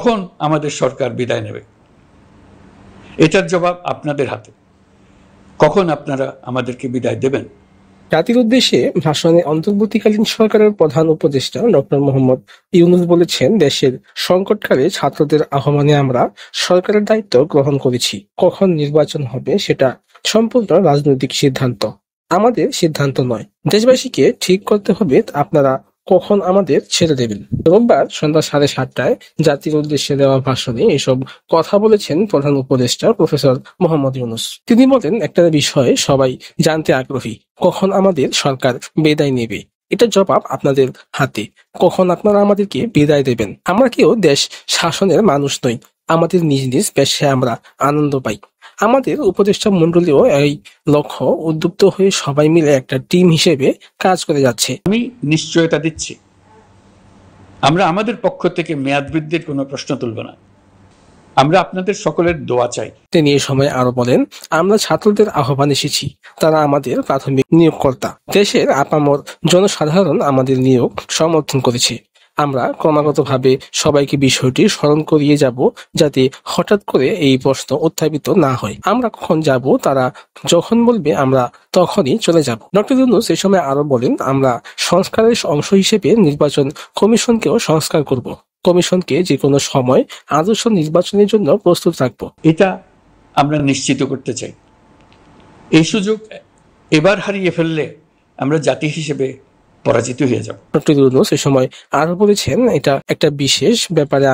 কখন আমাদের সরকার বিদায় নেবে? এটার জবাব আপনাদের হাতে। কখন আপনারা আমাদেরকে বিদায় দেবেন? জাতির উদ্দেশ্যে ভাষণে অন্তর্বর্তীকালীন সরকারের প্রধান উপদেষ্টা ডক্টর মোহাম্মদ ইউনূস বলেছেন, দেশের সংকটকালে ছাত্রদের আহ্বানে আমরা সরকারের দায়িত্ব গ্রহণ করেছি। কখন নির্বাচন হবে সেটা সম্পূর্ণ রাজনৈতিক সিদ্ধান্ত, আমাদের সিদ্ধান্ত নয়। দেশবাসীকে ঠিক করতে হবে আপনারা কখন আমাদের ছেড়ে দেবেন। রোববার সন্ধ্যা 7:30টায় জাতির উদ্দেশ্যে দেওয়া ভাষণে এসব কথা বলেছেন প্রধান উপদেষ্টা প্রফেসর মোহাম্মদ ইউনূস। তিনি বলেন, একটা বিষয় সবাই জানতে আগ্রহী, কখন আমাদের সরকার বিদায় নেবে। এটার জবাব আপনাদের হাতে। কখন আপনারা আমাদেরকে বিদায় দেবেন? আমরা কেউ দেশ শাসনের মানুষ নই। আমাদের নিজ নিজ পেশায় আমরা আনন্দ পাই। আমাদের উপদেষ্টা মণ্ডলীও এই লক্ষ্য উদ্যুক্ত হয়ে সবাই মিলে একটা টিম হিসেবে কাজ করে যাচ্ছে। আমি নিশ্চয়তা দিচ্ছি, আমরা আমাদের পক্ষ থেকে মেয়াদ বৃদ্ধির কোনো প্রশ্ন তুলব না। আমরা আপনাদের সকলের দোয়া চাই। তিনি এই সময় আরো বলেন, আমরা ছাত্রদের আহ্বান এসেছি, তারা আমাদের প্রাথমিক নিয়োগকর্তা। দেশের আপামর জনসাধারণ আমাদের নিয়োগ সমর্থন করেছে। আমরা ক্রমাগতভাবে সবাইকে বিষয়টি স্মরণ করিয়ে যাব, যাতে হঠাৎ করে এই প্রশ্ন উত্থাপিত না হয়। আমরা কখন যাব, তারা যখন বলবে আমরা তখনই চলে যাব। ডক্টর ইউনূস এ সময় আরো বলেন, আমরা সংস্কারের অংশ হিসেবে নির্বাচন কমিশনকেও সংস্কার করব। কমিশনকে যে কোনো সময় আদর্শ নির্বাচনের জন্য প্রস্তুত রাখব। এটা আমরা নিশ্চিত করতে চাই। এই সুযোগ এবার হারিয়ে ফেললে আমরা জাতি হিসেবে পরাজিত হয়ে যাব। ডক্টর ইউনূস এ সময় আরো বলেছেন, এটা একটা বিশেষ ব্যাপারে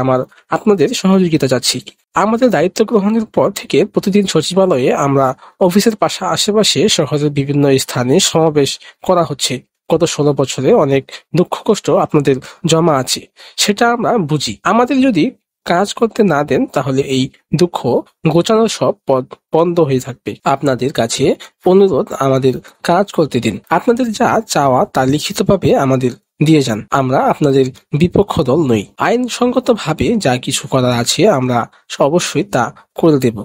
আপনাদের সহযোগিতা চাচ্ছি। আমাদের দায়িত্ব গ্রহণের পর থেকে প্রতিদিন সচিবালয়ে আমরা অফিসের আশেপাশে শহরের বিভিন্ন স্থানে সমাবেশ করা হচ্ছে। গত 16 বছরে অনেক দুঃখ কষ্ট আপনাদের জমা আছে, সেটা আমরা বুঝি। আমাদের যদি কাজ করতে না দেন, তাহলে এই দুঃখ ঘোচানোর সব পথ বন্ধ হয়ে থাকবে। আপনাদের কাছে অনুরোধ, আমাদের কাজ করতে দিন। আপনাদের যা চাওয়া তা লিখিতভাবে আমাদের দিয়ে যান। আমরা আপনাদের বিপক্ষ দল নই। আইনসঙ্গতভাবে যা কিছু করার আছে আমরা অবশ্যই তা করে দেব।